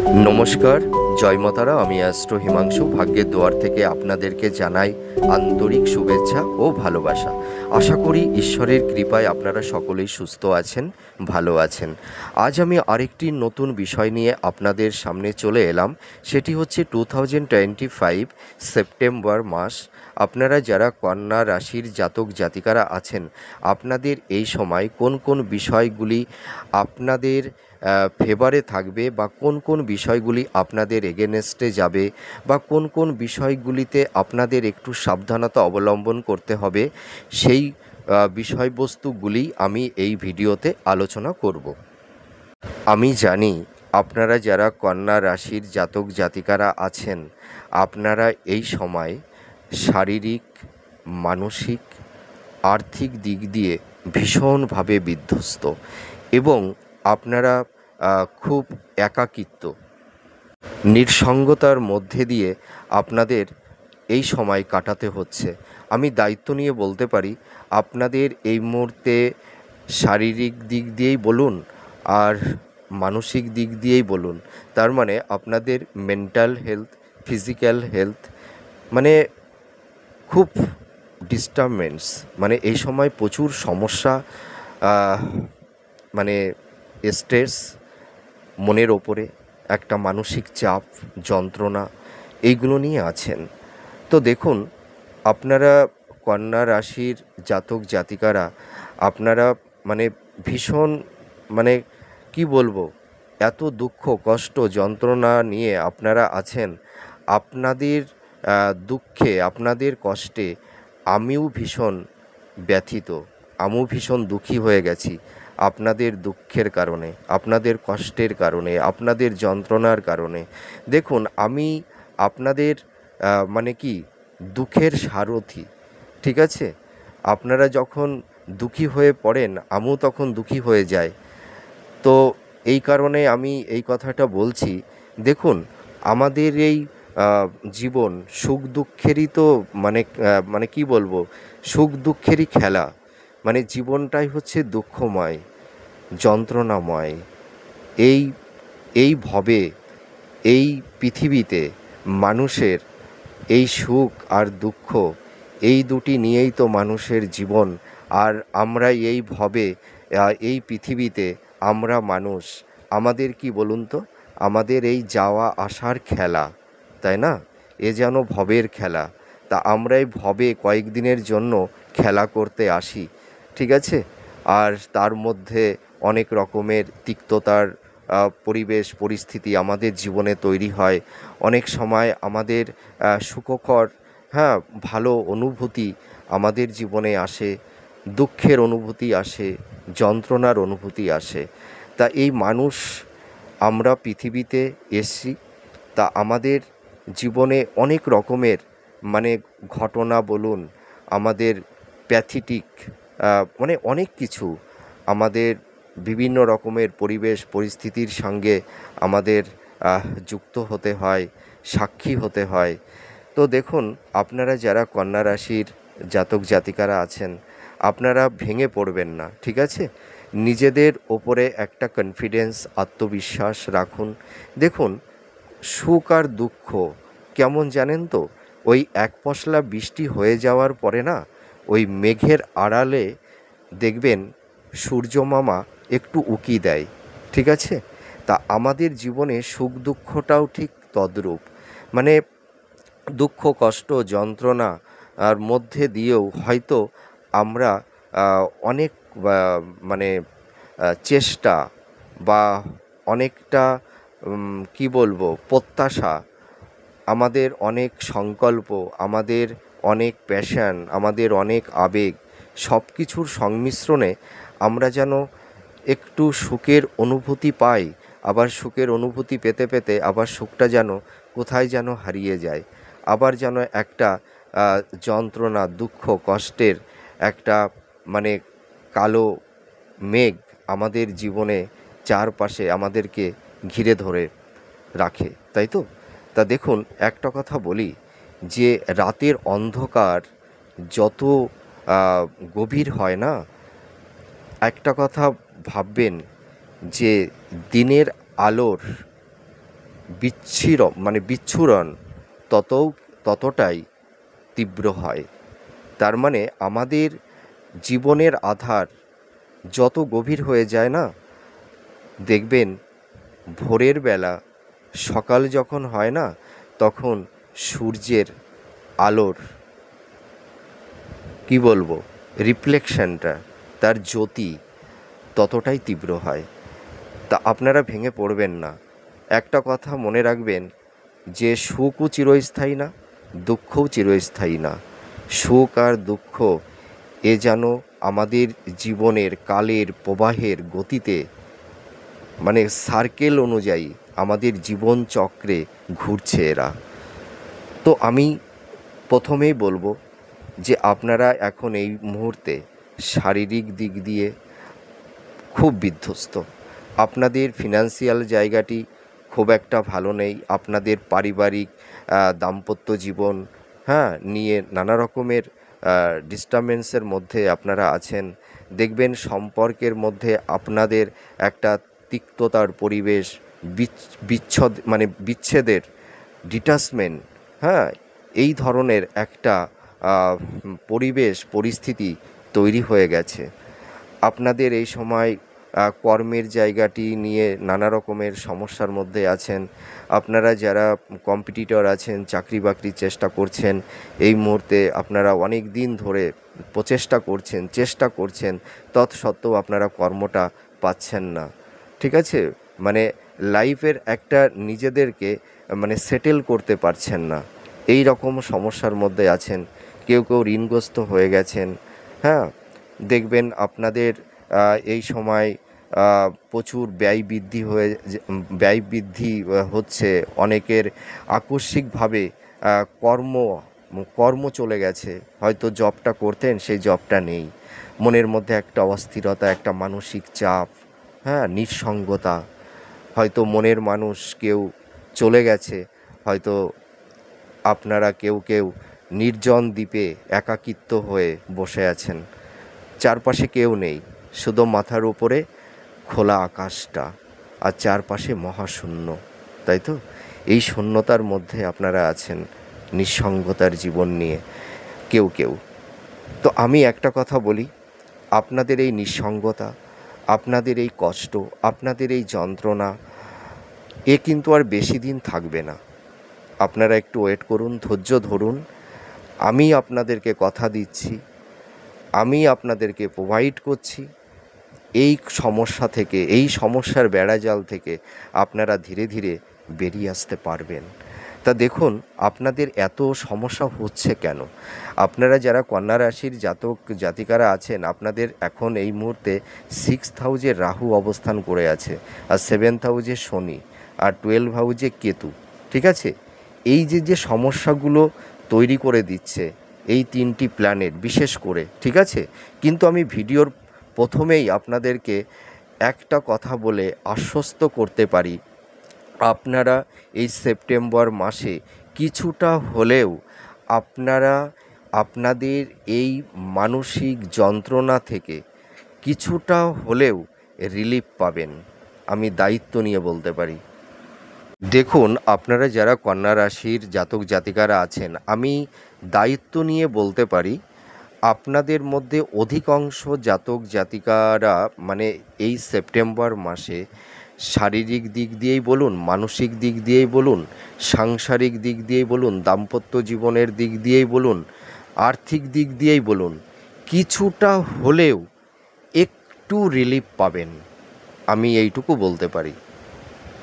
নমস্কার, জয় মাতারা। আমি অ্যাস্ট্রো হিমাংশু ভাগ্যের দুয়ার থেকে আপনাদেরকে জানাই আন্তরিক শুভেচ্ছা ও ভালোবাসা। আশা করি ঈশ্বরের কৃপায় আপনারা সকলেই সুস্থ আছেন, ভালো আছেন। আজ আমি আরেকটি নতুন বিষয় নিয়ে আপনাদের সামনে চলে এলাম। সেটি হচ্ছে 2025 সেপ্টেম্বর মাস। আপনারা যারা কন্যা রাশির জাতক জাতিকারা আছেন, আপনাদের এই সময় কোন কোন বিষয়গুলি আপনাদের ফেভারে থাকবে বা কোন কোন বিষয়গুলি আপনাদের এগেনস্টে যাবে বা কোন কোন বিষয়গুলিতে আপনাদের একটু সাবধানতা অবলম্বন করতে হবে, সেই বিষয়বস্তুগুলি আমি এই ভিডিওতে আলোচনা করব। আমি জানি আপনারা যারা কন্যা রাশির জাতক জাতিকারা আছেন, আপনারা এই সময় শারীরিক, মানসিক, আর্থিক দিক দিয়ে ভীষণভাবে বিধ্বস্ত এবং আপনারা খুব একাকিত্ব, নিঃসঙ্গতার মধ্যে দিয়ে আপনাদের এই সময় কাটাতে হচ্ছে। আমি দায়িত্ব নিয়ে বলতে পারি, আপনাদের এই মুহূর্তে শারীরিক দিক দিয়েই বলুন আর মানসিক দিক দিয়েই বলুন, তার মানে আপনাদের মেন্টাল হেলথ, ফিজিক্যাল হেলথ মানে খুব ডিস্টারবেন্স, মানে এই সময় প্রচুর সমস্যা, মানে স্ট্রেস, মনের ওপরে একটা মানসিক চাপ, যন্ত্রণা, এইগুলো নিয়ে আছেন। তো দেখুন, আপনারা কন্যা রাশির জাতক জাতিকারা, আপনারা মানে ভীষণ, মানে কি বলবো, এত দুঃখ কষ্ট যন্ত্রণা নিয়ে আপনারা আছেন। আপনাদের দুঃখে, আপনাদের কষ্টে আমিও ভীষণ ব্যথিত, আমিও ভীষণ দুঃখী হয়ে গেছি আপনাদের দুঃখের কারণে, আপনাদের কষ্টের কারণে, আপনাদের যন্ত্রণার কারণে। দেখুন, আমি আপনাদের মানে কি দুঃখের সারথি, ঠিক আছে? আপনারা যখন দুঃখী হয়ে পড়েন, আমিও তখন দুঃখী হয়ে যাই। তো এই কারণে আমি এই কথাটা বলছি। দেখুন, আমাদের এই জীবন সুখ দুঃখেরই তো, মানে কি বলবো, সুখ দুঃখেরই খেলা। মানে জীবনটাই হচ্ছে দুঃখময়, যন্ত্রণাময়। এই এই ভবে, এই পৃথিবীতে মানুষের এই সুখ আর দুঃখ, এই দুটি নিয়েই তো মানুষের জীবন। আর আমরা এই ভবে, এই পৃথিবীতে আমরা মানুষ, আমাদের কি বলুন তো, আমাদের এই যাওয়া আসার খেলা, তাই না? এ যেন ভবের খেলা। তা আমরা এই ভবে কয়েকদিনের জন্য খেলা করতে আসি, ঠিক আছে? আর তার মধ্যে অনেক রকমের তিক্ততার পরিবেশ পরিস্থিতি আমাদের জীবনে তৈরি হয়। অনেক সময় আমাদের সুখকর, হ্যাঁ, ভালো অনুভূতি আমাদের জীবনে আসে, দুঃখের অনুভূতি আসে, যন্ত্রণার অনুভূতি আসে। তা এই মানুষ, আমরা পৃথিবীতে এসছি, তা আমাদের জীবনে অনেক রকমের, মানে ঘটনা বলুন, আমাদের প্যাথেটিক, মানে অনেক কিছু, আমাদের বিভিন্ন রকমের পরিবেশ পরিস্থিতির সঙ্গে আমাদের যুক্ত হতে হয়, সাক্ষী হতে হয়। তো দেখুন, আপনারা যারা কন্যা রাশির জাতক জাতিকারা আছেন, আপনারা ভেঙে পড়বেন না, ঠিক আছে? নিজেদের ওপরে একটা কনফিডেন্স, আত্মবিশ্বাস রাখুন। দেখুন, সুখ আর দুঃখ কেমন জানেন তো, ওই এক পশলা বৃষ্টি হয়ে যাওয়ার পরে না, ওই মেঘের আড়ালে দেখবেন সূর্যমামা একটু উঁকি দেয়, ঠিক আছে? তা আমাদের জীবনে সুখ দুঃখটাও ঠিক তদ্রূপ। মানে দুঃখ কষ্ট যন্ত্রণা আর মধ্যে দিয়েও হয়তো আমরা অনেক মানে চেষ্টা বা অনেকটা কি বলবো, প্রত্যাশা, আমাদের অনেক সংকল্প, আমাদের অনেক প্যাশন, আমাদের অনেক আবেগ, সব কিছুর সংমিশ্রণে আমরা যেন একটু সুখের অনুভূতি পাই। আবার সুখের অনুভূতি পেতে পেতে আবার সুখটা যেন কোথায় যেন হারিয়ে যায়। আবার যেন একটা যন্ত্রণা, দুঃখ, কষ্টের একটা, মানে কালো মেঘ আমাদের জীবনে চারপাশে আমাদেরকে ঘিরে ধরে রাখে, তাই তো? তা দেখুন, একটা কথা বলি, যে রাতের অন্ধকার যত গভীর হয় না, একটা কথা ভাববেন, যে দিনের আলোর বিচ্ছুরণ ততটাই তীব্র হয়। তার মানে আমাদের জীবনের আধার যত গভীর হয়ে যায় না, দেখবেন ভোরের বেলা সকাল যখন হয় না, তখন সূর্যের আলোর কি বলবো রিফ্লেকশনটা, তার জ্যোতি ততটাই তীব্র হয়। তা আপনারা ভেঙে পড়বেন না। একটা কথা মনে রাখবেন যে সুখও চিরস্থায়ী না, দুঃখও চিরস্থায়ী না। সুখ আর দুঃখ যেন আমাদের জীবনের কালের প্রবাহের গতিতে সার্কেল অনুযায়ী আমাদের জীবন চক্রে ঘুরছে এরা। তো আমি প্রথমেই বলবো যে আপনারা এখন এই মুহূর্তে শারীরিক দিক দিয়ে খুব বিধ্বস্ত। আপনাদের ফিনান্সিয়াল জায়গাটি খুব একটা ভালো নেই। আপনাদের পারিবারিক দাম্পত্য জীবন নিয়ে নানা রকমের ডিস্টারবেন্সের মধ্যে আপনারা আছেন। দেখবেন সম্পর্কের মধ্যে আপনাদের একটা তিক্ততার পরিবেশ, বিচ্ছেদের ডিটাচমেন্ট, এই ধরনের একটা পরিস্থিতি তৈরি হয়ে গেছে। আপনাদের এই সময় কর্মের জায়গাটি নিয়ে নানা রকমের সমস্যার মধ্যে আছেন। আপনারা যারা কম্পিটিটর আছেন, চাকরি বাকরির চেষ্টা করছেন, এই মুহূর্তে আপনারা অনেক দিন ধরে চেষ্টা করছেন, তৎসত্ত্বেও আপনারা কর্মটা পাচ্ছেন না। ঠিক আছে, লাইফের একটা নিজেদেরকে সেটেল করতে পারছেন না, এই রকম সমস্যার মধ্যে আছেন। কেউ ঋণগ্রস্ত হয়ে গেছেন। দেখবেন আপনাদের এই সময় প্রচুর ব্যয় বৃদ্ধি হচ্ছে। অনেকের আকস্মিকভাবে কর্ম চলে গেছে। হয়তো জবটা করতেন, সেই জবটা নেই। মনের মধ্যে একটা অস্থিরতা, একটা মানসিক চাপ, নিঃসঙ্গতা। হয়তো মনের মানুষ কেউ চলে গেছে। হয়তো আপনারা কেউ নির্জন দ্বীপে একাকিত্ব হয়ে বসে আছেন। চারপাশে কেউ নেই, শুধু মাথার উপরে খোলা আকাশটা, আর চারপাশে মহাশূন্য। তাই তো, এই শূন্যতার মধ্যে আপনারা আছেন, নিঃসঙ্গতার জীবন নিয়ে কেউ। তো আমি একটা কথা বলি, আপনাদের এই নিঃসঙ্গতা, আপনাদের এই কষ্ট, আপনাদের এই যন্ত্রণা কিন্তু আর বেশি দিন থাকবে না। আপনারা একটু ওয়েট করুন, ধৈর্য ধরুন। আমি আপনাদেরকে কথা দিচ্ছি, আমি আপনাদেরকে প্রোভাইড করছি, এই সমস্যা থেকে, এই সমস্যার বেড়াজাল থেকে আপনারা ধীরে ধীরে বেরিয়ে আসতে পারবেন। তা দেখুন, আপনাদের এত সমস্যা হচ্ছে কেন? আপনারা যারা কন্যা রাশির জাতিকারা আছেন, আপনাদের এখন এই মুহূর্তে 6th হাউজে রাহু অবস্থান করে আছে, আর 7th হাউজে শনি, আর 12 হাউজে কেতু। ঠিক আছে, এই যে সমস্যাগুলো তৈরি করে দিচ্ছে এই 3টি প্ল্যানেট বিশেষ করে, ঠিক আছে। কিন্তু আমি ভিডিওর প্রথমেই আপনাদেরকে একটা কথা বলে আশ্বস্ত করতে পারি, আপনারা এই সেপ্টেম্বর মাসে কিছুটা হলেও আপনারা আপনাদের এই মানসিক যন্ত্রণা থেকে কিছুটা হলেও রিলিফ পাবেন। আমি দায়িত্ব নিয়ে বলতে পারি। দেখুন, আপনারা যারা কন্যা রাশির জাতিকারা আছেন, আমি দায়িত্ব নিয়ে বলতে পারি, আপনাদের মধ্যে অধিকাংশ জাতিকারা এই সেপ্টেম্বর মাসে শারীরিক দিক দিয়েই বলুন, মানসিক দিক দিয়েই বলুন, সাংসারিক দিক দিয়েই বলুন, দাম্পত্য জীবনের দিক দিয়েই বলুন, আর্থিক দিক দিয়েই বলুন, কিছুটা হলেও একটু রিলিফ পাবেন। আমি এইটুকু বলতে পারি,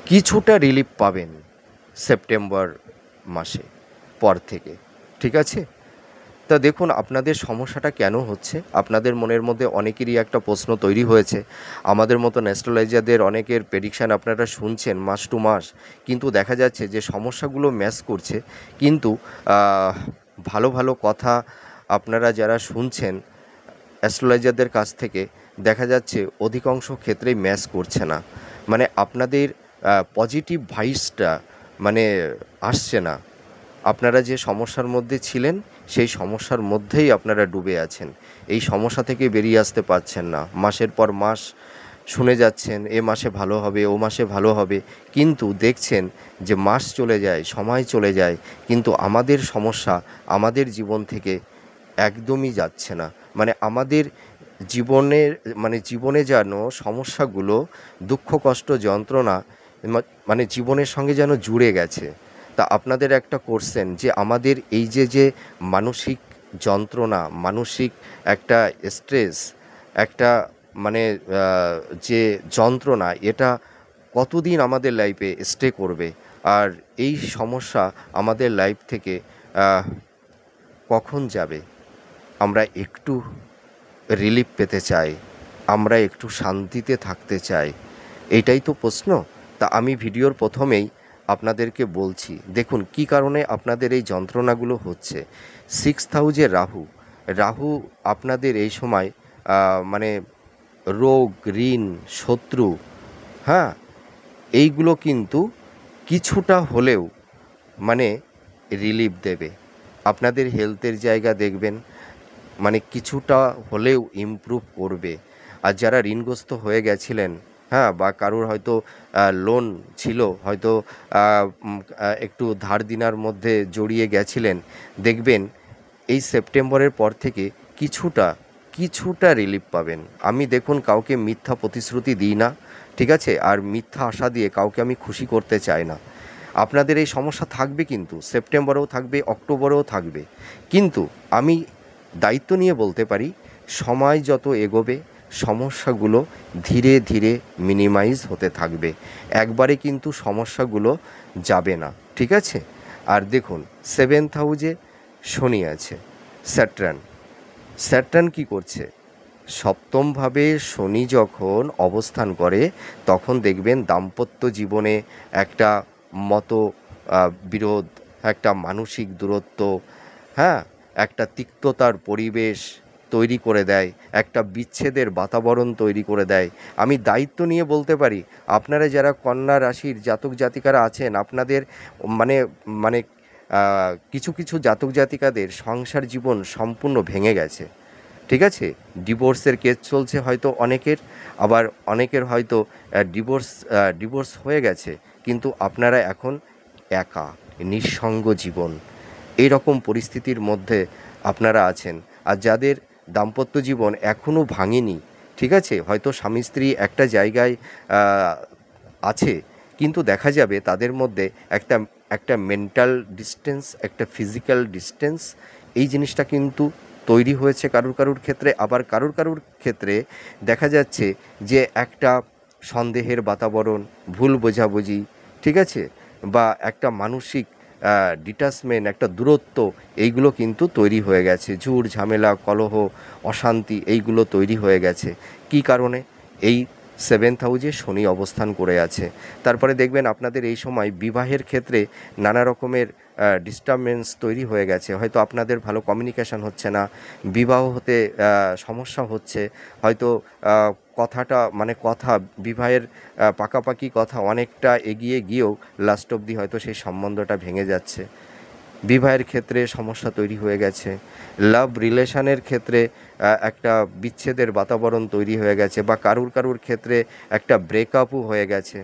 কিছুটা রিলিফ পাবেন সেপ্টেম্বর মাসে পর থেকে। ঠিক আছে, তা দেখুন আপনাদের সমস্যাটা কেন হচ্ছে। আপনাদের মনের মধ্যে অনেকেরই একটা প্রশ্ন তৈরি হয়েছে। আমাদের মতন অ্যাস্ট্রোলজারদের অনেকের প্রেডিকশান আপনারা শুনছেন মাস টু মাস, কিন্তু দেখা যাচ্ছে যে সমস্যাগুলো ম্যাচ করছে, কিন্তু ভালো ভালো কথা আপনারা যারা শুনছেন অ্যাস্ট্রোলজারদের কাছ থেকে, দেখা যাচ্ছে অধিকাংশ ক্ষেত্রেই ম্যাচ করছে না। আপনাদের পজিটিভ ভাইবসটা আসছে না। আপনারা যে সমস্যার মধ্যে ছিলেন, সেই সমস্যার মধ্যেই আপনারা ডুবে আছেন। এই সমস্যা থেকে বেরিয়ে আসতে পারছেন না। মাসের পর মাস শুনে যাচ্ছেন এ মাসে ভালো হবে, ও মাসে ভালো হবে, কিন্তু দেখছেন যে মাস চলে যায়, সময় চলে যায়, কিন্তু আমাদের সমস্যা আমাদের জীবন থেকে একদমই যাচ্ছে না। মানে আমাদের জীবনের জীবনে যেন সমস্যাগুলো, দুঃখ কষ্ট যন্ত্রণা মানে জীবনের সঙ্গে যেন জুড়ে গেছে। তা আপনাদের একটা কোশ্চেন যে আমাদের এই যে মানসিক যন্ত্রণা, মানসিক একটা স্ট্রেস, একটা মানে যে যন্ত্রণা, এটা কতদিন আমাদের লাইফে স্টে করবে? আর এই সমস্যা আমাদের লাইফ থেকে কখন যাবে? আমরা একটু রিলিফ পেতে চাই, আমরা একটু শান্তিতে থাকতে চাই, এইটাই তো প্রশ্ন। তা আমি ভিডিওর প্রথমেই আপনাদেরকে বলছি, দেখুন কী কারণে আপনাদের এই যন্ত্রণাগুলো হচ্ছে। 6th হাউজে রাহু, রাহু আপনাদের এই সময় মানে রোগ, ঋণ, শত্রু, হ্যাঁ, এইগুলো কিন্তু কিছুটা হলেও মানে রিলিফ দেবে। আপনাদের হেলথের জায়গা দেখবেন মানে কিছুটা হলেও ইমপ্রুভ করবে। আর যারা ঋণগ্রস্ত হয়ে গেছিলেন, হ্যাঁ, বা কারোর হয়তো লোন ছিল, হয়তো একটু ধার দেনার মধ্যে জড়িয়ে গেছিলেন, দেখবেন এই সেপ্টেম্বরের পর থেকে কিছুটা কিছুটা রিলিফ পাবেন। আমি দেখুন কাউকে মিথ্যা প্রতিশ্রুতি দিই না, ঠিক আছে, আর মিথ্যা আশা দিয়ে কাউকে আমি খুশি করতে চাই না। আপনাদের এই সমস্যা থাকবে, কিন্তু সেপ্টেম্বরেও থাকবে, অক্টোবরেও থাকবে, কিন্তু আমি দায়িত্ব নিয়ে বলতে পারি সময় যত এগোবে সমস্যাগুলো ধীরে ধীরে মিনিমাইজ হতে থাকবে, একবারে কিন্তু সমস্যাগুলো যাবে না, ঠিক আছে। আর দেখুন 7th হাউজে শনি আছে, স্যাটার্ন, স্যাটার্ন কী করছে? সপ্তমভাবে শনি যখন অবস্থান করে তখন দেখবেন দাম্পত্য জীবনে একটা মত বিরোধ, একটা মানসিক দূরত্ব, হ্যাঁ, একটা তিক্ততার পরিবেশ তৈরি করে দেয়, একটা বিচ্ছেদের বাতাবরণ তৈরি করে দেয়। আমি দায়িত্ব নিয়ে বলতে পারি আপনারা যারা কন্যা রাশির জাতক জাতিকারা আছেন, আপনাদের মানে মানে কিছু কিছু জাতক জাতিকাদের সংসার জীবন সম্পূর্ণ ভেঙে গেছে, ঠিক আছে। ডিভোর্সের কেস চলছে হয়তো অনেকের, আবার অনেকের হয়তো ডিভোর্স হয়ে গেছে, কিন্তু আপনারা এখন একা, নিঃসঙ্গ জীবন, এই রকম পরিস্থিতির মধ্যে আপনারা আছেন। আর যাদের দাম্পত্য জীবন এখনও ভাঙেনি, ঠিক আছে, হয়তো স্বামী স্ত্রী একটা জায়গায় আছে, কিন্তু দেখা যাবে তাদের মধ্যে একটা একটা মেন্টাল ডিস্টেন্স, একটা ফিজিক্যাল ডিস্টেন্স, এই জিনিসটা কিন্তু তৈরি হয়েছে কারুর কারুর ক্ষেত্রে। আবার কারুর কারুর ক্ষেত্রে দেখা যাচ্ছে যে একটা সন্দেহের বাতাবরণ, ভুল বোঝাবুঝি, ঠিক আছে, বা একটা মানসিক ডিটাচমেন্ট, একটা দূরত্ব, এইগুলো কিন্তু তৈরি হয়ে গেছে। ঝুট ঝামেলা, কলহ, অশান্তি, এইগুলো তৈরি হয়ে গেছে। কী কারণে? এই 7th হাউজে শনি অবস্থান করে আছে। তারপরে দেখবেন আপনাদের এই সময় বিবাহের ক্ষেত্রে নানা রকমের ডিস্টারবেন্স তৈরি হয়ে গেছে। হয়তো আপনাদের ভালো কমিউনিকেশন হচ্ছে না, বিবাহ হতে সমস্যা হচ্ছে, হয়তো কথাটা মানে কথা বিবাহের পাকাপাকি কথা অনেকটা এগিয়ে গিয়েও লাস্ট অবধি হয়তো সেই সম্বন্ধটা ভেঙে যাচ্ছে। বিবাহের ক্ষেত্রে সমস্যা তৈরি হয়ে গেছে, লাভ রিলেশনের ক্ষেত্রে একটা বিচ্ছেদের বাতাবরণ তৈরি হয়ে গেছে, বা কারুর কারুর ক্ষেত্রে একটা ব্রেকআপও হয়ে গেছে।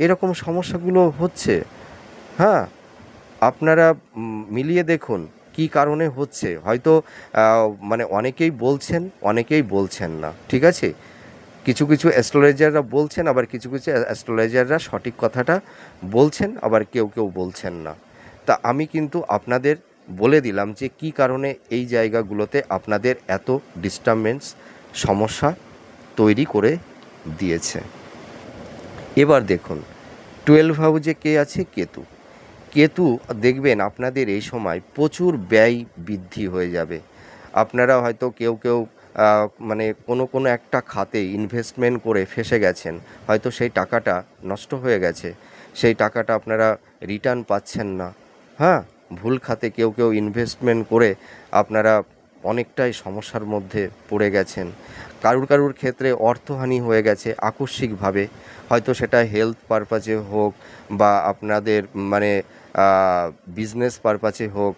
এরকম সমস্যাগুলো হচ্ছে, হ্যাঁ। আপনারা মিলিয়ে দেখুন কী কারণে হচ্ছে। হয়তো মানে অনেকেই বলছেন, অনেকেই বলছেন না, ঠিক আছে। কিছু কিছু অ্যাস্ট্রোলজাররা বলছেন, আবার কিছু কিছু অ্যাস্ট্রোলজাররা সঠিক কথাটা বলছেন, আবার কেউ কেউ বলছেন না। তা আমি কিন্তু আপনাদের বলে দিলাম যে কী কারণে এই জায়গাগুলোতে আপনাদের এত ডিস্টারবেন্স, সমস্যা তৈরি করে দিয়েছে। এবার দেখুন 12 হাউজে কে আছে? কেতু। কেতু দেখবেন আপনাদের এই সময় প্রচুর ব্যয় বৃদ্ধি হয়ে যাবে। আপনারা হয়তো কেউ কেউ মানে কোনো একটা খাতে ইনভেস্টমেন্ট করে ফেঁসে গেছেন, হয়তো সেই টাকাটা নষ্ট হয়ে গেছে, সেই টাকাটা আপনারা রিটার্ন পাচ্ছেন না, হ্যাঁ। ভুল খাতে কেউ কেউ ইনভেস্টমেন্ট করে আপনারা অনেকটাই সমস্যার মধ্যে পড়ে গেছেন। কারুর কারুর ক্ষেত্রে অর্থহানি হয়ে গেছে আকস্মিকভাবে, হয়তো সেটা হেলথ পারপাসে হোক, বা আপনাদের মানে বিজনেস পারপাসে হোক,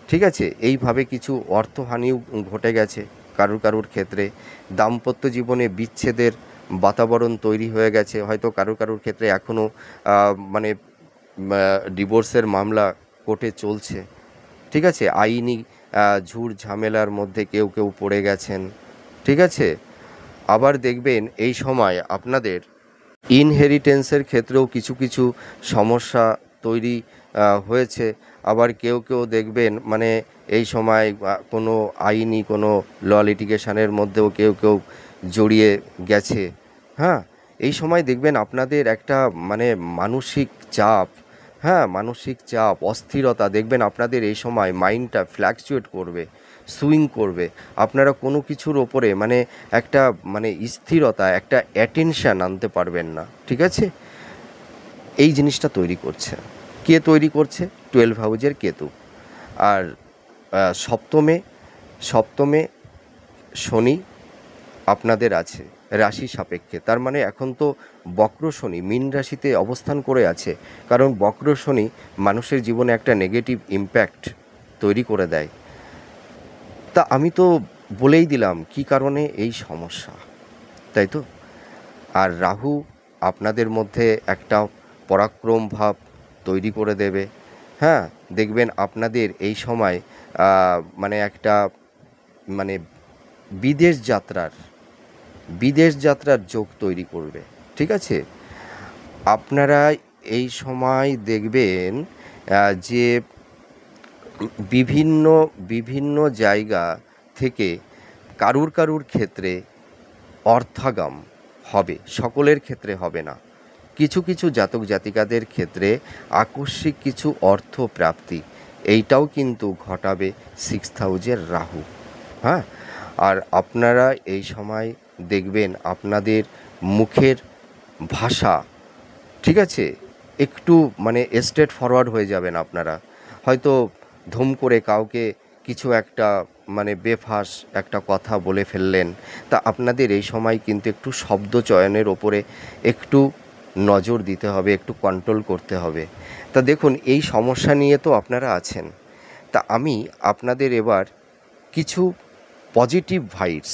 ঠিক আছে, এইভাবে কিছু অর্থহানিও ঘটে গেছে কারুর কারুর ক্ষেত্রে। দাম্পত্য জীবনে বিচ্ছেদের বাতাবরণ তৈরি হয়ে গেছে। হয়তো কারুর ক্ষেত্রে এখনও মানে ডিভোর্সের মামলা কোর্টে চলছে, ঠিক আছে? আইনি ঝুট ঝামেলার মধ্যে কেউ পড়ে গেছেন, ঠিক আছে? আবার দেখবেন এই সময় আপনাদের ইনহেরিটেন্সের ক্ষেত্রেও কিছু সমস্যা তৈরি হয়েছে। আবার কেউ দেখবেন মানে এই সময় কোনো আইনি কোনো লিটিগেশনের মধ্যেও কেউ জড়িয়ে গেছে, হ্যাঁ? এই সময় দেখবেন আপনাদের একটা মানে মানসিক চাপ, হ্যাঁ, মানসিক চাপ, অস্থিরতা দেখবেন আপনাদের এই সময় মাইন্ডটা ফ্ল্যাকচুয়েট করবে, সুইং করবে। আপনারা কোনো কিছুর ওপরে মানে একটা মানে স্থিরতা, একটা অ্যাটেনশান আনতে পারবেন না, ঠিক আছে? এই জিনিসটা তৈরি করছে। কে তৈরি করছে? 12 হাউজের কেতু। আর সপ্তমে শনি আপনাদের আছে রাশি সাপেক্ষে। তার মানে এখন তো বক্র শনি মীন রাশিতে অবস্থান করে আছে, কারণ বক্র শনি মানুষের জীবনে একটা নেগেটিভ ইম্প্যাক্ট তৈরি করে দেয়। তা আমি তো বলেই দিলাম কী কারণে এই সমস্যা, তাই তো? আর রাহু আপনাদের মধ্যে একটা পরাক্রম ভাব তৈরি করে দেবে, হ্যাঁ? দেখবেন আপনাদের এই সময় মানে একটা মানে বিদেশ যাত্রার যোগ তৈরি করবে, ঠিক আছে? আপনারা এই সময় দেখবেন যে বিভিন্ন জায়গা থেকে কারুর ক্ষেত্রে অর্থাগম হবে, সকলের ক্ষেত্রে হবে না। কিছু জাতক জাতিকাদের ক্ষেত্রে আকস্মিক কিছু অর্থ প্রাপ্তি, এইটাও কিন্তু ঘটাবে 6th হাউজের রাহু, হ্যাঁ? আর আপনারা এই সময় দেখবেন আপনাদের মুখের ভাষা, ঠিক আছে, একটু মানে স্ট্রেট ফরওয়ার্ড হয়ে যাবেন আপনারা। হয়তো ধুম করে কাউকে কিছু একটা মানে বেফাঁস একটা কথা বলে ফেললেন। তা আপনাদের এই সময় কিন্তু একটু শব্দ চয়নের ওপরে একটু নজর দিতে হবে, একটু কন্ট্রোল করতে হবে। তা দেখুন এই সমস্যা নিয়ে তো আপনারা আছেন। তা আমি আপনাদের এবার কিছু পজিটিভ ভাইবস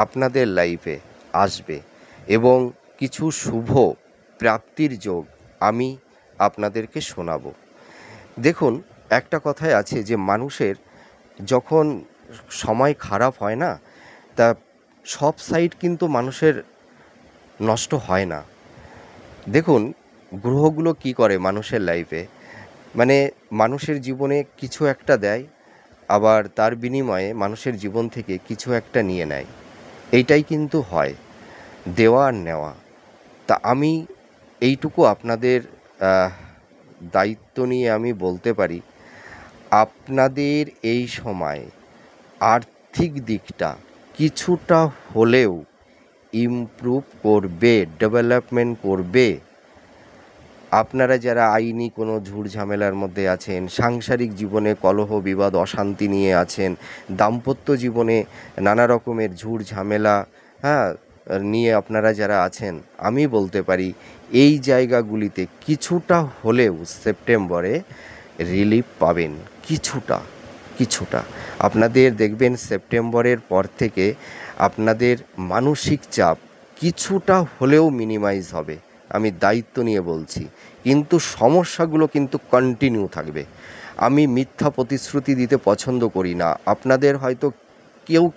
আপনাদের লাইফে আসবে এবং কিছু শুভ প্রাপ্তির যোগ আমি আপনাদেরকে শোনাবো। দেখুন একটা কথাই আছে যে মানুষের যখন সময় খারাপ হয় না, তা সব সাইড কিন্তু মানুষের নষ্ট হয় না। দেখুন গ্রহগুলো কী করে মানুষের লাইফে, মানে মানুষের জীবনে কিছু একটা দেয়, আবার তার বিনিময়ে মানুষের জীবন থেকে কিছু একটা নিয়ে নেয়। এইটাই কিন্তু হয়, দেওয়া আর নেওয়া। তা আমি এইটুকু আপনাদের দায়িত্ব নিয়ে আমি বলতে পারি, আপনাদের এই সময় আর্থিক দিকটা কিছুটা হলেও ইমপ্রুভ করবে, ডেভেলপমেন্ট করবে। আপনারা যারা আইনি কোনো ঝুট ঝামেলার মধ্যে আছেন, সাংসারিক জীবনে কলহ বিবাদ অশান্তি নিয়ে আছেন, দাম্পত্য জীবনে নানা রকমের ঝুট ঝামেলা, হ্যাঁ, নিয়ে আপনারা যারা আছেন, আমি বলতে পারি এই জায়গাগুলিতে কিছুটা হলেও সেপ্টেম্বরে রিলিফ পাবেন। কিছুটা আপনাদের দেখবেন সেপ্টেম্বরের পর থেকে আপনাদের মানসিক চাপ কিছুটা হলেও মিনিমাইজ হবে, আমি দায়িত্ব নিয়ে বলছি। কিন্তু সমস্যাগুলো কিন্তু কন্টিনিউ থাকবে। আমি মিথ্যা প্রতিশ্রুতি দিতে পছন্দ করি না। আপনাদের হয়তো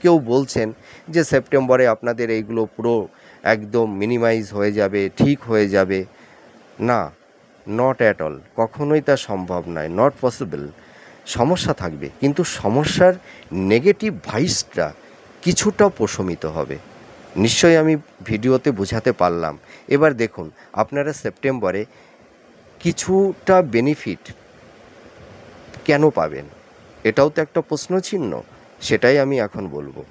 কেউ বলছেন যে সেপ্টেম্বরে আপনাদের এইগুলো পুরো একদম মিনিমাইজ হয়ে যাবে, ঠিক হয়ে যাবে। না, নট অ্যাট অল, কখনোই তা সম্ভব নয়, নট পসিবল। সমস্যা থাকবে, কিন্তু সমস্যার নেগেটিভ ভাইবসটা কিছুটা প্রশমিত হবে। নিশ্চয়ই আমি ভিডিওতে বোঝাতে পারলাম। এবার দেখুন আপনারা সেপ্টেম্বরে কিছুটা বেনিফিট কেন পাবেন, এটাও তো একটা প্রশ্নচিহ্ন, সেটাই আমি এখন বলবো।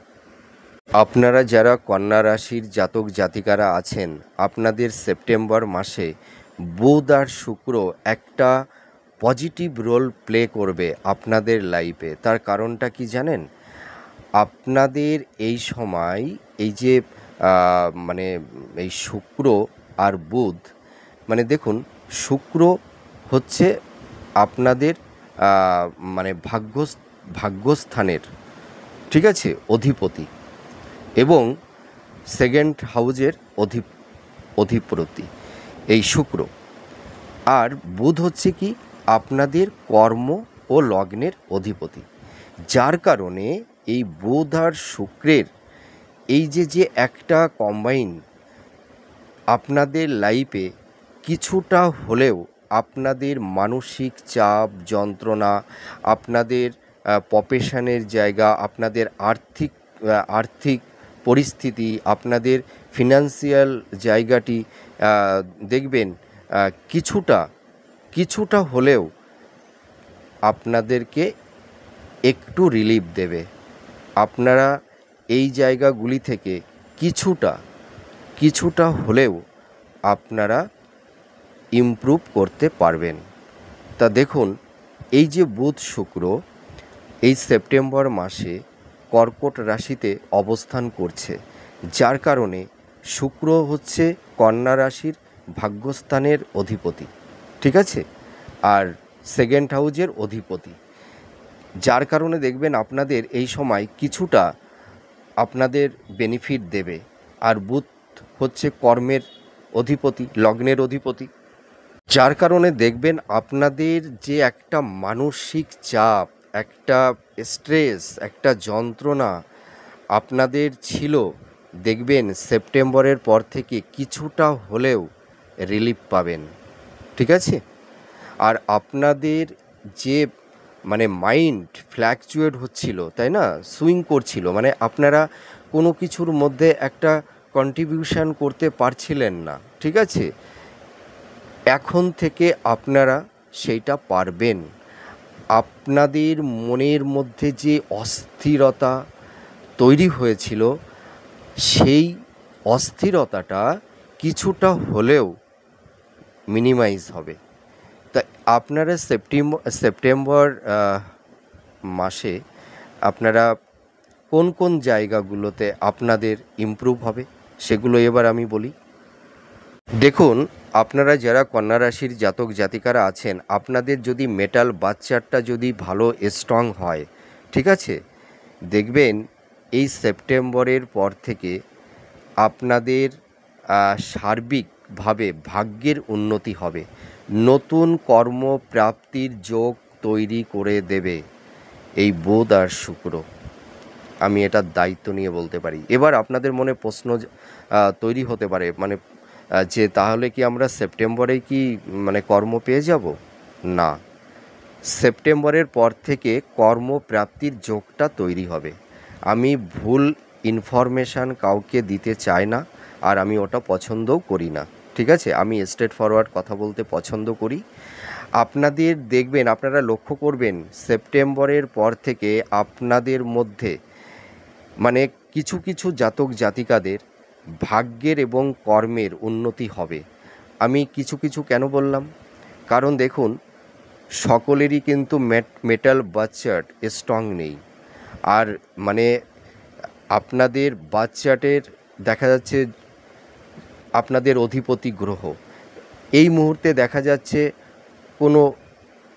আপনারা যারা কন্যা রাশির জাতক জাতিকারা আছেন, আপনাদের সেপ্টেম্বর মাসে বুধ আর শুক্র একটা পজিটিভ রোল প্লে করবে আপনাদের লাইফে। তার কারণটা কি জানেন? আপনাদের এই সময় এই যে মানে এই শুক্র আর বুধ, মানে দেখুন শুক্র হচ্ছে আপনাদের মানে ভাগ্যস্থানের, ঠিক আছে, অধিপতি, এবং সেকেন্ড হাউজের অধিপতি এই শুক্র। আর বুধ হচ্ছে কি আপনাদের কর্ম ও লগ্নের অধিপতি, যার কারণে এই বুধ আর শুক্রের এই যে একটা কম্বাইন আপনাদের লাইফে কিছুটা হলেও আপনাদের মানসিক চাপ যন্ত্রণা, আপনাদের প্রফেশনের জায়গা, আপনাদের আর্থিক পরিস্থিতি, আপনাদের ফিনান্সিয়াল জায়গাটি দেখবেন কিছুটা হলেও আপনাদেরকে একটু রিলিফ দেবে। আপনারা এই জায়গাগুলি থেকে কিছুটা হলেও আপনারা ইমপ্রুভ করতে পারবেন। তা দেখুন, এই যে বুধ শুক্র এই সেপ্টেম্বর মাসে কর্কট রাশিতে অবস্থান করছে, যার কারণে শুক্র হচ্ছে কন্যা রাশির ভাগ্যস্থানের অধিপতি, ঠিক আছে, আর সেকেন্ড হাউজের অধিপতি, যার কারণে দেখবেন আপনাদের এই সময় কিছুটা আপনাদের বেনিফিট দেবে। আর বুধ হচ্ছে কর্মের অধিপতি, লগ্নের অধিপতি, যার কারণে দেখবেন আপনাদের যে একটা মানসিক চাপ, একটা স্ট্রেস, একটা যন্ত্রণা আপনাদের ছিল, দেখবেন সেপ্টেম্বরের পর থেকে কিছুটা হলেও রিলিফ পাবেন, ঠিক আছে। আর আপনাদের যে মাইন্ড ফ্ল্যাকচুয়েট হচ্ছিল, তাই না, সুইং করছিল, আপনারা কোনো কিছুর মধ্যে একটা কন্ট্রিবিউশন করতে পারছিলেন না, ঠিক আছে, এখন থেকে আপনারা সেইটা পারবেন। আপনাদের মনের মধ্যে যে অস্থিরতা তৈরি হয়েছিল, সেই অস্থিরতাটা কিছুটা হলেও মিনিমাইজ হবে। তা আপনারা সেপ্টেম্বর মাসে আপনারা কোন কোন জায়গাগুলোতে আপনাদের ইমপ্রুভ হবে সেগুলো এবার আমি বলি। দেখুন, আপনারা যারা কন্যা রাশির জাতক জাতিকারা আছেন, আপনাদের যদি মেটাল বাচ্চারটা যদি ভালো স্ট্রং হয়, ঠিক আছে, দেখবেন এই সেপ্টেম্বরের পর থেকে আপনাদের সার্বিকভাবে ভাগ্যের উন্নতি হবে, নতুন কর্মপ্রাপ্তির যোগ তৈরি করে দেবে এই বুধ আর শুক্র। আমি এটার দায়িত্ব নিয়ে বলতে পারি। এবার আপনাদের মনে প্রশ্ন তৈরি হতে পারে, যে তাহলে কি আমরা সেপ্টেম্বরেই কি কর্ম পেয়ে যাব? না, সেপ্টেম্বরের পর থেকে কর্মপ্রাপ্তির যোগটা তৈরি হবে। আমি ভুল ইনফরমেশান কাউকে দিতে চাই না, আর আমি ওটা পছন্দও করি না, ঠিক আছে। আমি স্ট্রেট ফরওয়ার্ড কথা বলতে পছন্দ করি। আপনাদের দেখবেন, আপনারা লক্ষ্য করবেন সেপ্টেম্বরের পর থেকে আপনাদের মধ্যে কিছু জাতক জাতিকাদের ভাগ্যের এবং কর্মের উন্নতি হবে। আমি কিছু কেন বললাম? কারণ দেখুন, সকলেরই কিন্তু মেটাল বার্থ চার্ট স্ট্রং নেই। আর আপনাদের বার্থ চার্টের দেখা যাচ্ছে আপনাদের অধিপতি গ্রহ এই মুহূর্তে দেখা যাচ্ছে কোনো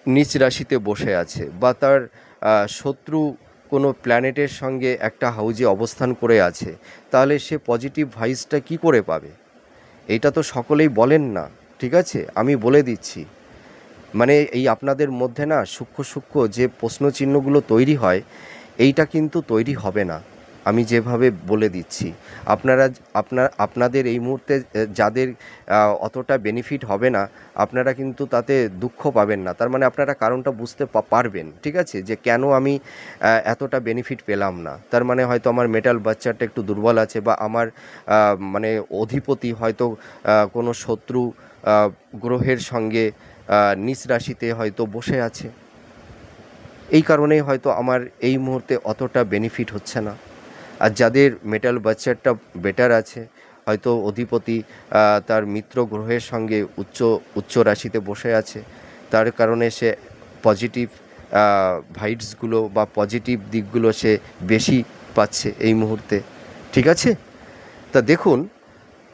নিচ রাশিতে বসে আছে, বা তার শত্রু কোনো প্ল্যানেটের সঙ্গে একটা হাউজে অবস্থান করে আছে, তাহলে সে পজিটিভ ভাইবসটা কী করে পাবে? এটা তো সকলেই বলেন না, ঠিক আছে। আমি বলে দিচ্ছি, এই আপনাদের মধ্যে না সূক্ষ্ম যে প্রশ্নচিহ্নগুলো তৈরি হয়, এইটা কিন্তু তৈরি হবে না। আমি যেভাবে বলে দিচ্ছি, আপনাদের এই মুহূর্তে যাদের অতটা বেনিফিট হবে না, আপনারা কিন্তু তাতে দুঃখ পাবেন না। তার আপনারা কারণটা বুঝতে পারবেন, ঠিক আছে, যে কেন আমি এতটা বেনিফিট পেলাম না। তার হয়তো আমার মেটাল বাচ্চাটা একটু দুর্বল আছে, বা আমার অধিপতি হয়তো কোনো শত্রু গ্রহের সঙ্গে নিচ রাশিতে হয়তো বসে আছে। এই কারণেই হয়তো আমার এই মুহূর্তে অতটা বেনিফিট হচ্ছে না। আর যাদের মেটাল বাচ্চারটা বেটার আছে, হয়তো অধিপতি তার মিত্র গ্রহের সঙ্গে উচ্চ রাশিতে বসে আছে, তার কারণে সে পজিটিভ ভাইবসগুলো বা পজিটিভ দিকগুলো সে বেশি পাচ্ছে এই মুহূর্তে, ঠিক আছে। তা দেখুন,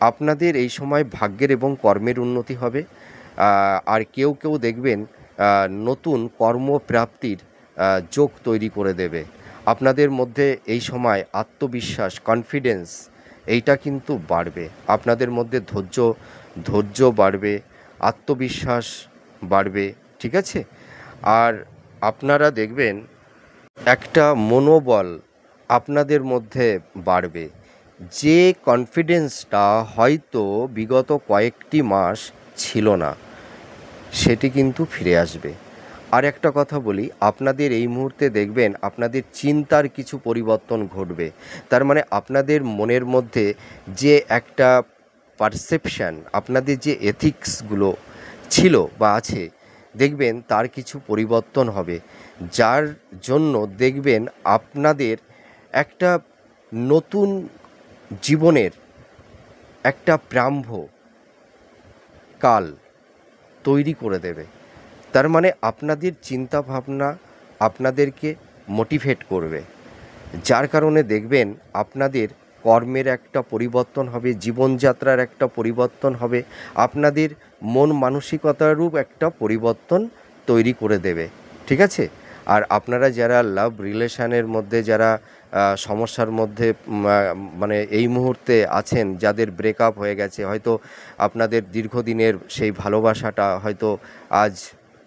আপনাদের এই সময় ভাগ্যের এবং কর্মের উন্নতি হবে। আর কেউ দেখবেন নতুন কর্মপ্রাপ্তির যোগ তৈরি করে দেবে। আপনাদের মধ্যে এই সময় আত্মবিশ্বাস, কনফিডেন্স এইটা কিন্তু বাড়বে। আপনাদের মধ্যে ধৈর্য বাড়বে, আত্মবিশ্বাস বাড়বে, ঠিক আছে? আর আপনারা দেখবেন একটা মনোবল আপনাদের মধ্যে বাড়বে, যে কনফিডেন্সটা হয়তো বিগত কয়েকটি মাস ছিল না, সেটি কিন্তু ফিরে আসবে। আর একটা কথা বলি, আপনাদের এই মুহূর্তে দেখবেন আপনাদের চিন্তার কিছু পরিবর্তন ঘটবে। তার মানে আপনাদের মনের মধ্যে যে একটা পারসেপশান, আপনাদের যে এথিক্সগুলো ছিল বা আছে, দেখবেন তার কিছু পরিবর্তন হবে, যার জন্য দেখবেন আপনাদের একটা নতুন জীবনের একটা প্রারম্ভ কাল তৈরি করে দেবে। তার মানে আপনাদের চিন্তা ভাবনা আপনাদেরকে মোটিভেট করবে, যার কারণে দেখবেন আপনাদের কর্মের একটা পরিবর্তন হবে, জীবনযাত্রার একটা পরিবর্তন হবে, আপনাদের মন মানসিকতারও একটা পরিবর্তন তৈরি করে দেবে, ঠিক আছে? আর আপনারা যারা লাভ রিলেশনের মধ্যে যারা সমস্যার মধ্যে মানে এই মুহূর্তে আছেন, যাদের ব্রেকআপ হয়ে গেছে, হয়তো আপনাদের দীর্ঘদিনের সেই ভালোবাসাটা হয়তো আজ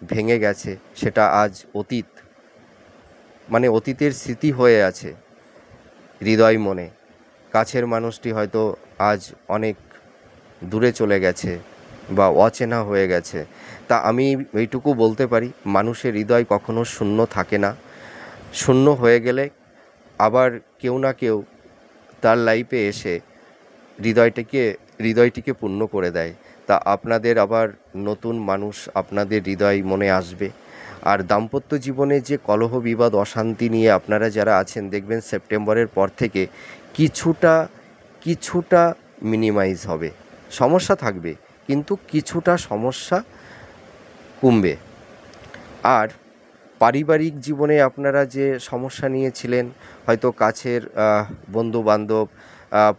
ভেঙে গেছে, সেটা আজ অতীত, মানে অতীতের স্মৃতি হয়ে আছে হৃদয় মনে। কাছের মানুষটি হয়তো আজ অনেক দূরে চলে গেছে বা অচেনা হয়ে গেছে। তা আমি এইটুকু বলতে পারি, মানুষের হৃদয় কখনো শূন্য থাকে না। শূন্য হয়ে গেলে আবার কেউ না কেউ তার লাইফে এসে হৃদয়টিকে পূর্ণ করে দেয়। তা আপনাদের আবার নতুন মানুষ আপনাদের হৃদয় মনে আসবে। আর দাম্পত্য জীবনে যে কলহ বিবাদ অশান্তি নিয়ে আপনারা যারা আছেন, দেখবেন সেপ্টেম্বরের পর থেকে কিছুটা মিনিমাইজ হবে। সমস্যা থাকবে, কিন্তু কিছুটা সমস্যা কমবে। আর পারিবারিক জীবনে আপনারা যে সমস্যা নিয়েছিলেন, হয়তো কাছের বন্ধুবান্ধব,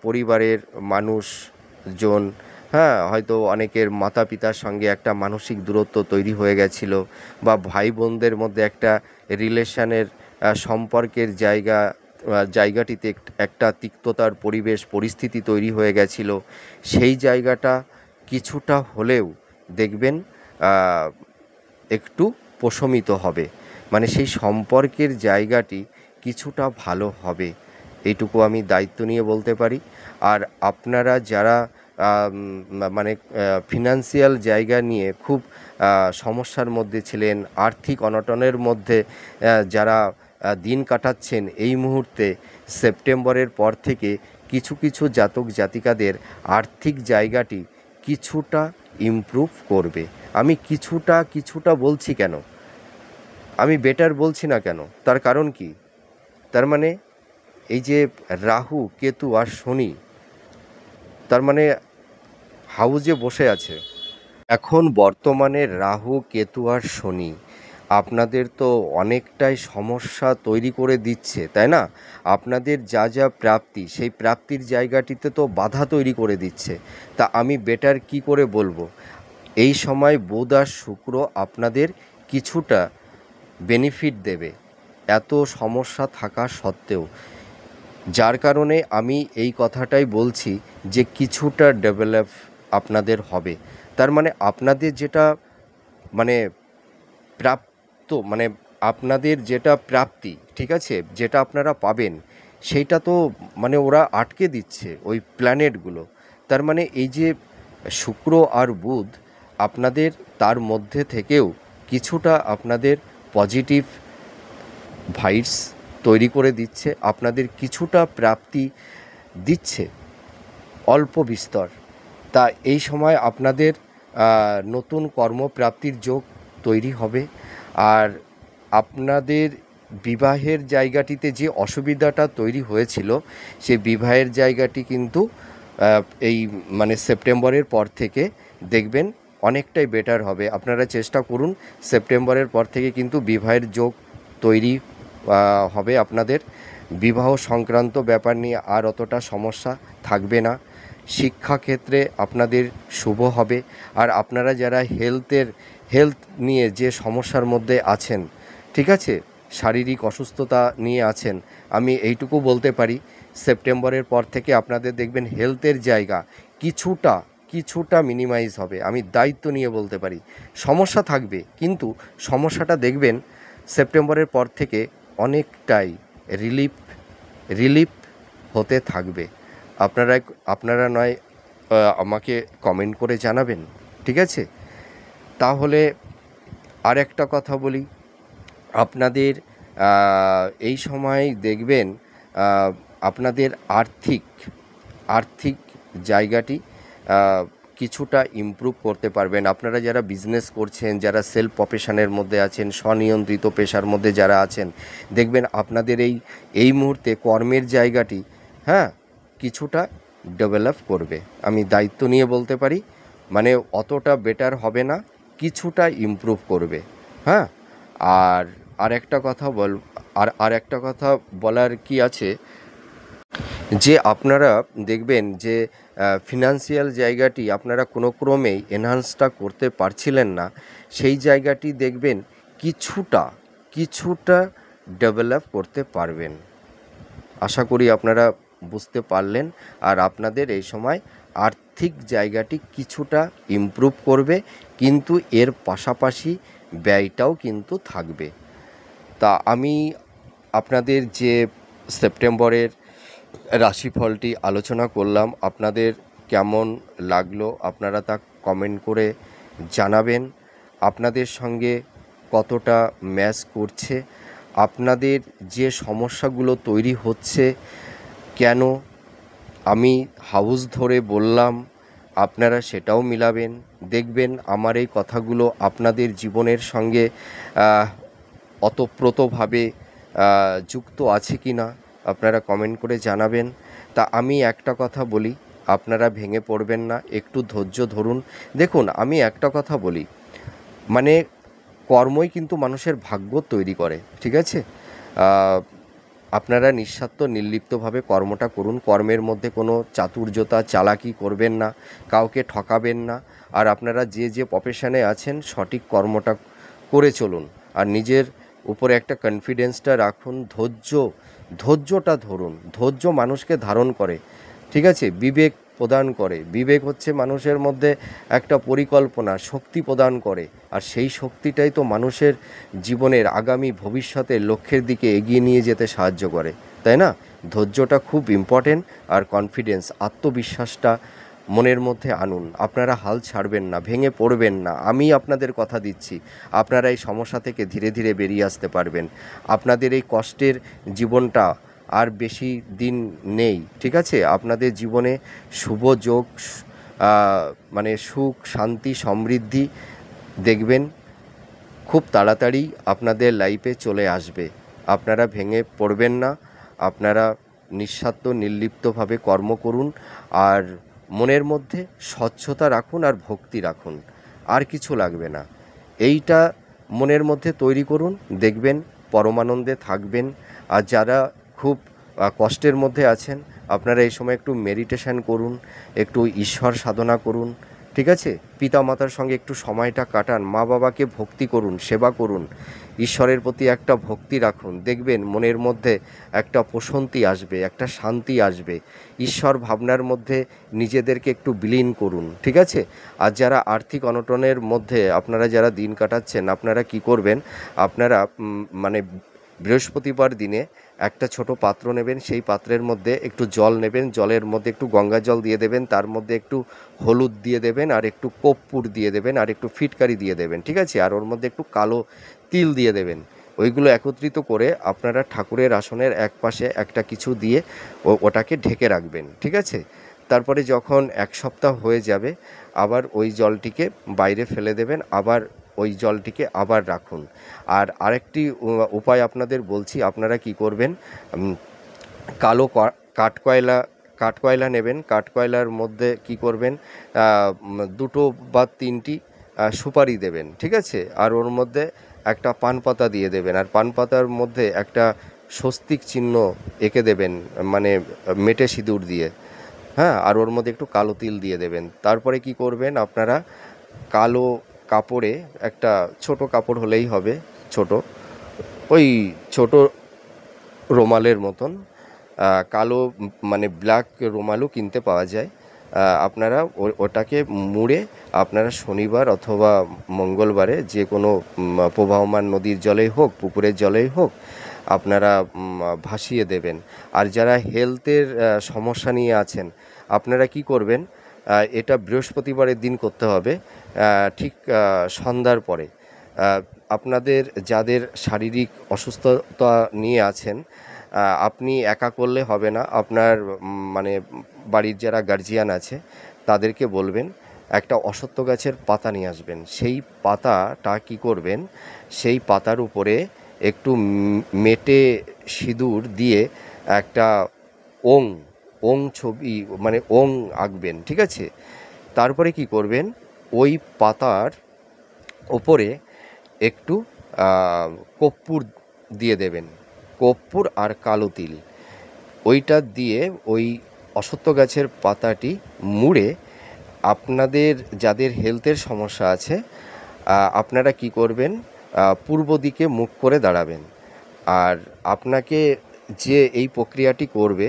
পরিবারের মানুষজন, হ্যাঁ, হয়তো অনেকের মাতা পিতার সঙ্গে একটা মানসিক দূরত্ব তৈরি হয়ে গেছিলো, বা ভাই বোনদের মধ্যে একটা রিলেশনের সম্পর্কের জায়গাটিতে একটা তিক্ততার পরিস্থিতি তৈরি হয়ে গেছিলো। সেই জায়গাটা কিছুটা হলেও দেখবেন একটু প্রশমিত হবে, মানে সেই সম্পর্কের জায়গাটি কিছুটা ভালো হবে, এইটুকু আমি দায়িত্ব নিয়ে বলতে পারি। আর আপনারা যারা মানে ফিনান্সিয়াল জায়গা নিয়ে খুব সমস্যার মধ্যে ছিলেন, আর্থিক অনটনের মধ্যে যারা দিন কাটাচ্ছেন, এই মুহূর্তে সেপ্টেম্বরের পর থেকে কিছু জাতক জাতিকাদের আর্থিক জায়গাটি কিছুটা ইমপ্রুভ করবে। আমি কিছুটা বলছি কেন, আমি বেটার বলছি না কেন, তার কারণ কি? তার মানে এই যে রাহু কেতু আর শনি, তার মানে হাউজে বসে আছে এখন বর্তমানে রাহু কেতু আর শনি, আপনাদের তো অনেকটাই সমস্যা তৈরি করে দিচ্ছে, তাই না? আপনাদের যা প্রাপ্তি, সেই প্রাপ্তির জায়গাটিতে তো বাধা তৈরি করে দিচ্ছে। তা আমি বেটার কি করে বলবো, এই সময় বুধ আর শুক্র আপনাদের কিছুটা বেনিফিট দেবে, এত সমস্যা থাকা সত্ত্বেও। যার কারণে আমি এই কথাটাই বলছি যে কিছুটা ডেভেলপ আপনাদের হবে। তার মানে আপনাদের যেটা মানে মানে আপনাদের যেটা প্রাপ্তি, ঠিক আছে, যেটা আপনারা পাবেন, সেইটা তো মানে ওরা আটকে দিচ্ছে ওই প্ল্যানেটগুলো। তার মানে এই যে শুক্র আর বুধ আপনাদের তার মধ্যে থেকেও কিছুটা আপনাদের পজিটিভ ভাইবস তৈরি করে দিচ্ছে, আপনাদের কিছুটা প্রাপ্তি দিচ্ছে, অল্প বিস্তর। তা এই সময় আপনাদের নতুন কর্মপ্রাপ্তির যোগ তৈরি হবে। আর আপনাদের বিবাহের জায়গাটিতে যে অসুবিধাটা তৈরি হয়েছিল, সেই বিবাহের জায়গাটি কিন্তু এই মানে সেপ্টেম্বরের পর থেকে দেখবেন অনেকটাই বেটার হবে। আপনারা চেষ্টা করুন, সেপ্টেম্বরের পর থেকে কিন্তু বিবাহের যোগ তৈরি হবে আপনাদের। বিবাহ সংক্রান্ত ব্যাপার নিয়ে আর অতটা সমস্যা থাকবে না। শিক্ষাক্ষেত্রে আপনাদের শুভ হবে। আর আপনারা যারা হেলথ নিয়ে যে সমস্যার মধ্যে আছেন, ঠিক আছে, শারীরিক অসুস্থতা নিয়ে আছেন, আমি এইটুকু বলতে পারি সেপ্টেম্বরের পর থেকে আপনাদের দেখবেন হেলথের জায়গা কিছুটা মিনিমাইজ হবে। আমি দায়িত্ব নিয়ে বলতে পারি, সমস্যা থাকবে, কিন্তু সমস্যাটা দেখবেন সেপ্টেম্বরের পর থেকে অনেকটাই রিলিফ হতে থাকবে। আপনারা নয় আমাকে কমেন্ট করে জানাবেন, ঠিক আছে? তাহলে আর একটা কথা বলি, আপনাদের এই সময় দেখবেন আপনাদের আর্থিক জায়গাটি কিছুটা ইমপ্রুভ করতে পারবেন। আপনারা যারা বিজনেস করছেন, যারা সেলফ প্রফেশনের মধ্যে আছেন, স্বনিয়ন্ত্রিত পেশার মধ্যে যারা আছেন, দেখবেন আপনাদের এই মুহূর্তে কর্মের জায়গাটি কিছুটা ডেভেলপ করবে। আমি দায়িত্ব নিয়ে বলতে পারি, মানে অতটা বেটার হবে না, কিছুটা ইমপ্রুভ করবে। আর একটা কথা বলার কি আছে, যে আপনারা দেখবেন যে ফিনান্সিয়াল জায়গাটি আপনারা কোনো ক্রমেই এনহান্সটা করতে পারছিলেন না, সেই জায়গাটি দেখবেন কিছুটা ডেভেলপ করতে পারবেন। আশা করি আপনারা বুঝতে পারলেন। আর আপনাদের এই সময় আর্থিক জায়গাটি কিছুটা ইমপ্রুভ করবে, কিন্তু এর পাশাপাশি ব্যয়টাও কিন্তু থাকবে। তা আমি আপনাদের যে সেপ্টেম্বরের রাশিফলটি আলোচনা করলাম, আপনাদের কেমন লাগলো আপনারা তা কমেন্ট করে জানাবেন। আপনাদের সঙ্গে কতটা ম্যাচ করছে, আপনাদের যে সমস্যাগুলো তৈরি হচ্ছে, কেন আমি হাউস ধরে বললাম, আপনারা সেটাও মিলাবেন। দেখবেন আমার এই কথাগুলো আপনাদের জীবনের সঙ্গে ওতপ্রোতভাবে যুক্ত আছে কি না, আপনারা কমেন্ট করে জানাবেন। তা আমি একটা কথা বলি, আপনারা ভেঙে পড়বেন না, একটু ধৈর্য ধরুন। দেখুন, আমি একটা কথা বলি, মানে কর্মই কিন্তু মানুষের ভাগ্য তৈরি করে, ঠিক আছে? আপনারা নিঃস্বার্থ নির্লিপ্তভাবে কর্মটা করুন, কর্মের মধ্যে কোনো চাতুর্যতা চালাকি করবেন না, কাউকে ঠকাবেন না। আর আপনারা যে প্রফেশনে আছেন সঠিক কর্মটা করে চলুন, আর নিজের উপরে একটা কনফিডেন্সটা রাখুন, ধৈর্যটা ধরুন। ধৈর্য মানুষকে ধারণ করে, ঠিক আছে? বিবেক প্রদান করে, বিবেক হচ্ছে মানুষের মধ্যে একটা পরিকল্পনা শক্তি প্রদান করে, আর সেই শক্তিটাই তো মানুষের জীবনের আগামী ভবিষ্যতের লক্ষ্যের দিকে এগিয়ে নিয়ে যেতে সাহায্য করে, তাই না? ধৈর্যটা খুব ইম্পর্টেন্ট। আর কনফিডেন্স, আত্মবিশ্বাসটা মনের মধ্যে আনুন। আপনারা হাল ছাড়বেন না, ভেঙে পড়বেন না। আমি আপনাদের কথা দিচ্ছি, আপনারা এই সমস্যা থেকে ধীরে ধীরে বেরিয়ে আসতে পারবেন। আপনাদের এই কষ্টের জীবনটা আর বেশি দিন নেই, ঠিক আছে? আপনাদের জীবনে শুভ যোগ, মানে সুখ, শান্তি, সমৃদ্ধি দেখবেন খুব তাড়াতাড়ি আপনাদের লাইফে চলে আসবে। আপনারা ভেঙে পড়বেন না, আপনারা নিঃস্বার্থ নির্লিপ্তভাবে কর্ম করুন, আর মনের মধ্যে স্বচ্ছতা রাখুন আর ভক্তি রাখুন, আর কিছু লাগবে না। এইটা মনের মধ্যে তৈরি করুন, দেখবেন পরমানন্দে থাকবেন। আর যারা খুব কষ্টের মধ্যে আছেন, আপনারা এই সময় একটু মেডিটেশন করুন, একটু ঈশ্বর সাধনা করুন, ঠিক আছে? পিতামাতার সঙ্গে একটু সময়টা কাটান, মা বাবাকে ভক্তি করুন, সেবা করুন, ঈশ্বরের প্রতি একটা ভক্তি রাখুন। দেখবেন মনের মধ্যে একটা প্রশান্তি আসবে, একটা শান্তি আসবে। ঈশ্বর ভাবনার মধ্যে নিজেদেরকে একটু বিলীন করুন, ঠিক আছে? আর যারা আর্থিক অনটনের মধ্যে আপনারা যারা দিন কাটাচ্ছেন, আপনারা কি করবেন, আপনারা মানে বৃহস্পতিবার দিনে একটা ছোট পাত্র নেবেন, সেই পাত্রের মধ্যে একটু জল নেবেন, জলের মধ্যে একটু গঙ্গা জল দিয়ে দেবেন, তার মধ্যে একটু হলুদ দিয়ে দেবেন, আর একটু কর্পূর দিয়ে দেবেন, আর একটু ফিটকারি দিয়ে দেবেন, ঠিক আছে? আর ওর মধ্যে একটু কালো তিল দিয়ে দেবেন। ওইগুলো একত্রিত করে আপনারা ঠাকুরের আসনের এক পাশে একটা কিছু দিয়ে ওটাকে ঢেকে রাখবেন, ঠিক আছে? তারপরে যখন এক সপ্তাহ হয়ে যাবে, আবার ওই জলটিকে বাইরে ফেলে দেবেন, আবার ওই জলটিকে আবার রাখুন। আর আরেকটি উপায় আপনাদের বলছি, আপনারা কি করবেন, কালো কাঠকয়লা নেবেন, কাঠকয়লার মধ্যে কি করবেন, 2 বা 3টি সুপারি দেবেন, ঠিক আছে? আর ওর মধ্যে একটা পান পাতা দিয়ে দেবেন, আর পান পাতার মধ্যে একটা স্বস্তিক চিহ্ন এঁকে দেবেন, মানে মেটে সিঁদুর দিয়ে, আর ওর মধ্যে একটু কালো তিল দিয়ে দেবেন। তারপরে কি করবেন, আপনারা কালো কাপড়ে, একটা ছোট কাপড় হলেই হবে, ছোট, ওই ছোট রুমালের মতন, কালো মানে ব্ল্যাক রুমালও কিনতে পাওয়া যায়। আপনারা ওটাকে মুড়ে আপনারা শনিবার অথবা মঙ্গলবারে যে কোনো প্রবাহমান নদীর জলেই হোক, পুকুরের জলেই হোক, আপনারা ভাসিয়ে দেবেন। আর যারা হেলথের সমস্যা নিয়ে আছেন, আপনারা কি করবেন, এটা বৃহস্পতিবারের দিন করতে হবে, ঠিক সন্ধ্যার পরে। আপনাদের যাদের শারীরিক অসুস্থতা নিয়ে আছেন, আপনি একা করলে হবে না, আপনার মানে বাড়ির যারা গার্জিয়ান আছে তাদেরকে বলবেন একটা অশ্বত্থ গাছের পাতা নিয়ে আসবেন। সেই পাতাটা কি করবেন, সেই পাতার উপরে একটু মেটে সিঁদুর দিয়ে একটা ওং ছবি মানে ওং আঁকবেন, ঠিক আছে? তারপরে কি করবেন, ওই পাতার ওপরে একটু কর্পূর দিয়ে দেবেন, কর্পূর আর কালো তিল, ওইটা দিয়ে ওই অশ্বত্থ গাছের পাতাটি মুড়ে আপনাদের যাদের হেলথের সমস্যা আছে, আপনারা কি করবেন, পূর্ব দিকে মুখ করে দাঁড়াবেন। আর আপনাকে যে এই প্রক্রিয়াটি করবে,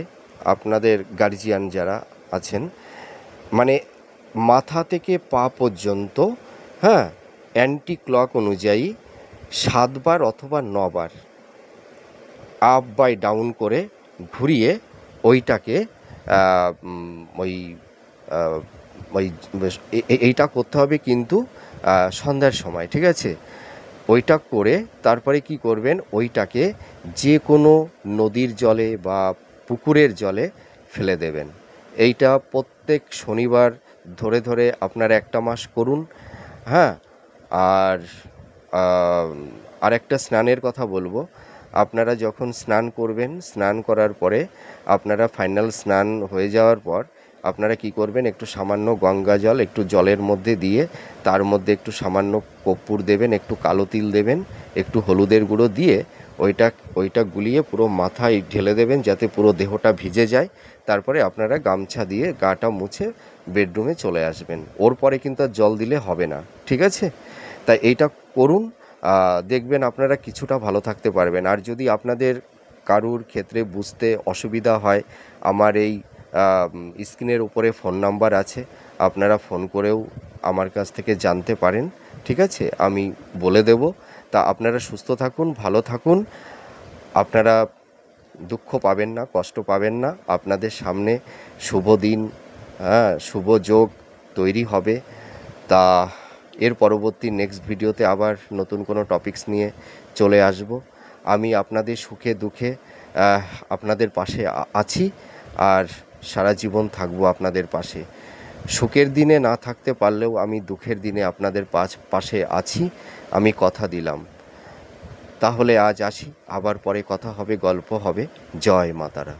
আপনাদের গার্জিয়ান যারা আছেন, মানে মাথা থেকে পা পর্যন্ত, হ্যাঁ, অ্যান্টি ক্লক অনুযায়ী 7 বার অথবা 9 বার আপ বাই ডাউন করে ঘুরিয়ে ওইটাকে ওই ওই এইটা করতে হবে কিন্তু সন্ধ্যার সময়, ঠিক আছে? ওইটা করে তারপরে কি করবেন, ওইটাকে যে কোনো নদীর জলে বা পুকুরের জলে ফেলে দেবেন। এইটা প্রত্যেক শনিবার ধরে ধরে আপনারা 1 মাস করুন, হ্যাঁ। আর আরেকটা স্নানের কথা বলবো, আপনারা যখন স্নান করবেন, স্নান করার পরে আপনারা ফাইনাল স্নান হয়ে যাওয়ার পর আপনারা কি করবেন, একটু সামান্য গঙ্গা জল একটু জলের মধ্যে দিয়ে তার মধ্যে একটু সামান্য কর্পূর দেবেন, একটু কালো তিল দেবেন, একটু হলুদের গুঁড়ো দিয়ে ওইটা গুলিয়ে পুরো মাথায় ঢেলে দেবেন যাতে পুরো দেহটা ভিজে যায়। তারপরে আপনারা গামছা দিয়ে গাটা মুছে বেডরুমে চলে আসবেন। ওর পরে কিন্তু আর জল দিলে হবে না, ঠিক আছে? তাই এইটা করুন, দেখবেন আপনারা কিছুটা ভালো থাকতে পারবেন। আর যদি আপনাদের কারুর ক্ষেত্রে বুঝতে অসুবিধা হয়, আমার এই স্ক্রিনের উপরে ফোন নাম্বার আছে, আপনারা ফোন করেও আমার কাছ থেকে জানতে পারেন, ঠিক আছে? আমি বলে দেব। তা আপনারা সুস্থ থাকুন, ভালো থাকুন, আপনারা দুঃখ পাবেন না, কষ্ট পাবেন না। আপনাদের সামনে শুভ দিন, হ্যাঁ, শুভ যোগ তৈরি হবে। তা এর পরবর্তী নেক্সট ভিডিওতে আবার নতুন কোনো টপিকস নিয়ে চলে আসব। আমি আপনাদের সুখে দুঃখে আপনাদের পাশে আছি, আর সারা জীবন থাকবো আপনাদের পাশে। সুখের দিনে না থাকতে পারলেও আমি দুঃখের দিনে আপনাদের পাশে আছি, আমি কথা দিলাম। তাহলে আজ আসি, আবার পরে কথা হবে, গল্প হবে। জয় মা তারা।